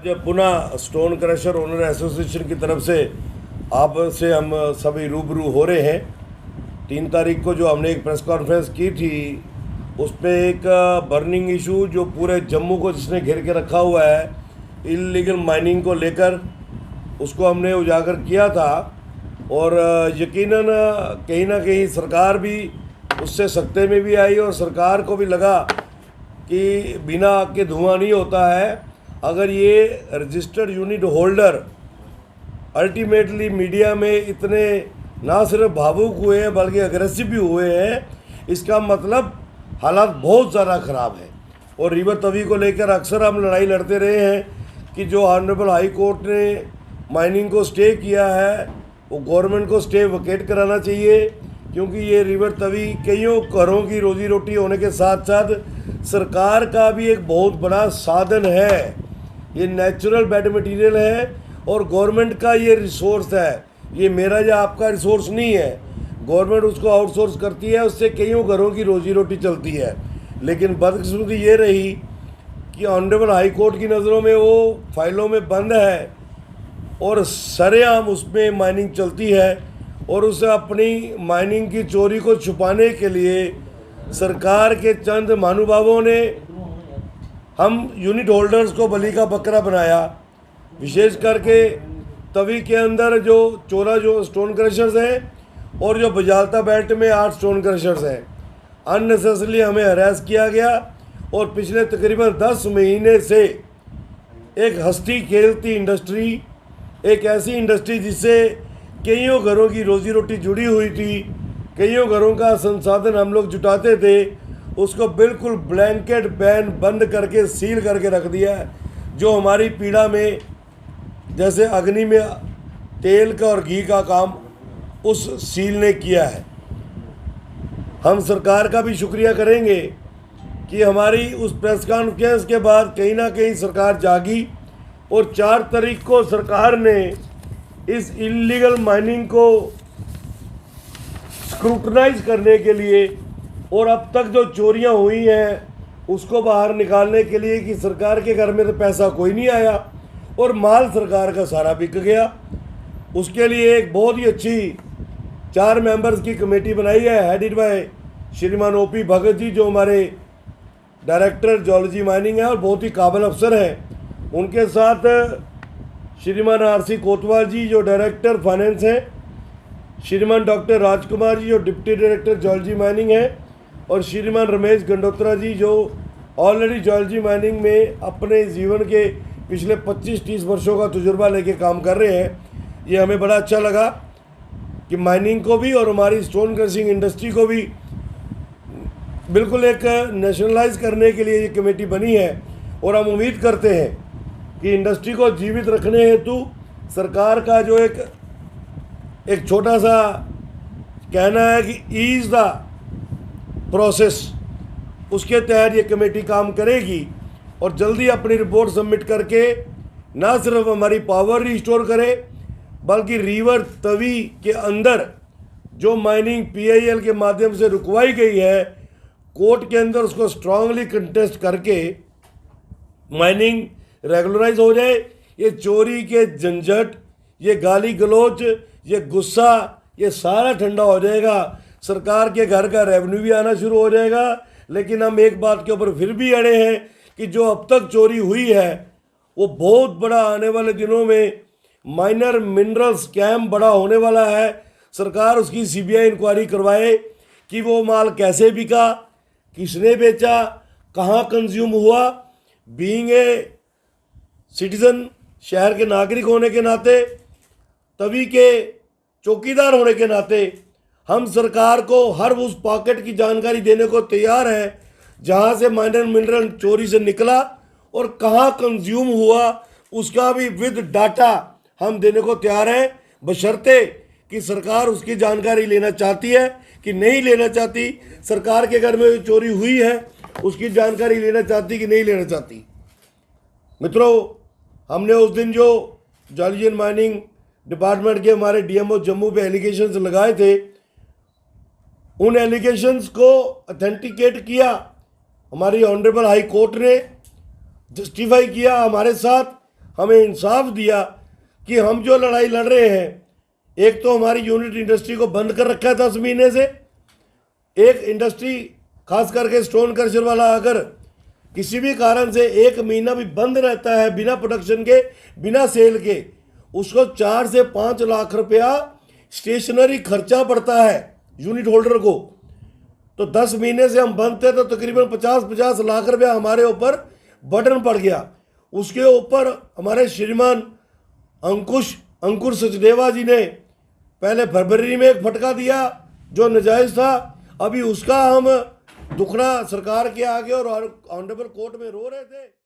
जब पुनः stone crusher owner association की तरफ से आपसे हम सभी रूबरू हो रहे हैं। 3 तारीख को जो हमने एक प्रेस कॉन्फ्रेंस की थी उस पर एक बर्निंग इशू जो पूरे जम्मू को जिसने घेर के रखा हुआ है इल्लीगल माइनिंग को लेकर, उसको हमने उजागर किया था। और यकीनन कहीं ना कहीं सरकार भी उससे सख्ते में भी आई और सरकार को भी लगा कि बिना आग के धुआं नहीं होता है। अगर ये registered unit holder ultimately media में इतने ना सिर्फ भावुक हुए हैं बल्कि अग्रेसिव भी हुए हैं, इसका मतलब हालात बहुत ज़्यादा ख़राब है। और रिवर तवी को लेकर अक्सर हम लड़ाई लड़ते रहे हैं कि जो ऑनरेबल हाई कोर्ट ने माइनिंग को स्टे किया है वो गवर्नमेंट को स्टे वकेट कराना चाहिए, क्योंकि ये रिवर तवी कईयों घरों की रोजी रोटी होने के साथ साथ सरकार का भी एक बहुत बड़ा साधन है। ये नेचुरल बेड मटेरियल है और गवर्नमेंट का ये रिसोर्स है, ये मेरा या आपका रिसोर्स नहीं है। गवर्नमेंट उसको आउटसोर्स करती है, उससे कईयों घरों की रोजी रोटी चलती है। लेकिन बदकिस्मती ये रही कि ऑनरेबल हाई कोर्ट की नज़रों में वो फाइलों में बंद है और सरेआम उसमें माइनिंग चलती है। और उसे अपनी माइनिंग की चोरी को छुपाने के लिए सरकार के चंद महानुभावों ने हम यूनिट होल्डर्स को बलि का बकरा बनाया। विशेष करके तवी के अंदर जो 14 जो स्टोन क्रशर्स हैं और जो बजालता बेल्ट में 8 स्टोन क्रशर्स हैं, अननेसेसरली हमें हरास किया गया। और पिछले तकरीबन 10 महीने से एक हंसती खेलती इंडस्ट्री, एक ऐसी इंडस्ट्री जिससे कईयों घरों की रोजी रोटी जुड़ी हुई थी, कईयों घरों का संसाधन हम लोग जुटाते थे, उसको बिल्कुल ब्लैंकेट बैन बंद करके सील करके रख दिया है। जो हमारी पीड़ा में जैसे अग्नि में तेल का और घी का काम उस सील ने किया है। हम सरकार का भी शुक्रिया करेंगे कि हमारी उस प्रेस कॉन्फ्रेंस के बाद कहीं ना कहीं सरकार जागी और 4 तारीख को सरकार ने इस इल्लीगल माइनिंग को स्क्रूटनाइज करने के लिए और अब तक जो चोरियां हुई हैं उसको बाहर निकालने के लिए कि सरकार के घर में तो पैसा कोई नहीं आया और माल सरकार का सारा बिक गया, उसके लिए एक बहुत ही अच्छी 4 मेंबर्स की कमेटी बनाई है, हेडेड बाय श्रीमान ओपी भगत जी, जो हमारे डायरेक्टर जियोलॉजी माइनिंग है और बहुत ही काबिल अफसर हैं। उनके साथ श्रीमान आरसी कोतवाल जी जो डायरेक्टर फाइनेंस हैं, श्रीमान डॉक्टर राजकुमार जी जो डिप्टी डायरेक्टर जियोलॉजी माइनिंग है, और श्रीमान रमेश गंडोत्रा जी जो ऑलरेडी जियोलॉजी माइनिंग में अपने जीवन के पिछले 25-30 वर्षों का तजुर्बा लेके काम कर रहे हैं। ये हमें बड़ा अच्छा लगा कि माइनिंग को भी और हमारी स्टोन क्रशिंग इंडस्ट्री को भी बिल्कुल एक नेशनलाइज करने के लिए ये कमेटी बनी है। और हम उम्मीद करते हैं कि इंडस्ट्री को जीवित रखने हेतु सरकार का जो एक छोटा सा कहना है कि ईज द प्रोसेस, उसके तहत ये कमेटी काम करेगी और जल्दी अपनी रिपोर्ट सबमिट करके ना सिर्फ हमारी पावर रिस्टोर करे बल्कि रिवर तवी के अंदर जो माइनिंग पीआईएल के माध्यम से रुकवाई गई है, कोर्ट के अंदर उसको स्ट्रांगली कंटेस्ट करके माइनिंग रेगुलराइज हो जाए। ये चोरी के झंझट, ये गाली गलौज, ये गुस्सा, ये सारा ठंडा हो जाएगा। सरकार के घर का रेवेन्यू भी आना शुरू हो जाएगा। लेकिन हम एक बात के ऊपर फिर भी अड़े हैं कि जो अब तक चोरी हुई है वो बहुत बड़ा आने वाले दिनों में माइनर मिनरल स्कैम बड़ा होने वाला है। सरकार उसकी सीबीआई इंक्वायरी करवाए कि वो माल कैसे बिका, किसने बेचा, कहाँ कंज्यूम हुआ। बीइंग ए सिटीजन, शहर के नागरिक होने के नाते, तभी के चौकीदार होने के नाते हम सरकार को हर उस पॉकेट की जानकारी देने को तैयार हैं जहाँ से माइनर मिनरल चोरी से निकला और कहाँ कंज्यूम हुआ, उसका भी विद डाटा हम देने को तैयार हैं, बशर्ते कि सरकार उसकी जानकारी लेना चाहती है कि नहीं लेना चाहती। सरकार के घर में जो चोरी हुई है उसकी जानकारी लेना चाहती कि नहीं लेना चाहती। मित्रों, हमने उस दिन जो जियोलॉजी एंड माइनिंग डिपार्टमेंट के हमारे डीएमओ जम्मू पे एलिगेशंस लगाए थे, उन एलिगेशंस को अथेंटिकेट किया हमारी ऑनरेबल हाई कोर्ट ने, जस्टिफाई किया हमारे साथ। हमें इंसाफ दिया कि हम जो लड़ाई लड़ रहे हैं, एक तो हमारी यूनिट इंडस्ट्री को बंद कर रखा है 10 महीने से। एक इंडस्ट्री खास करके स्टोन क्रशर वाला अगर किसी भी कारण से 1 महीना भी बंद रहता है बिना प्रोडक्शन के, बिना सेल के, उसको 4 से 5 लाख रुपया स्टेशनरी खर्चा पड़ता है यूनिट होल्डर को। तो 10 महीने से हम बंद थे तो तकरीबन 50-50 लाख रुपया हमारे ऊपर बर्डन पड़ गया। उसके ऊपर हमारे श्रीमान अंकुर सचदेवा जी ने पहले फरवरी में एक फटका दिया जो नाजायज़ था, अभी उसका हम दुखड़ा सरकार के आगे और ऑनरेबल कोर्ट में रो रहे थे।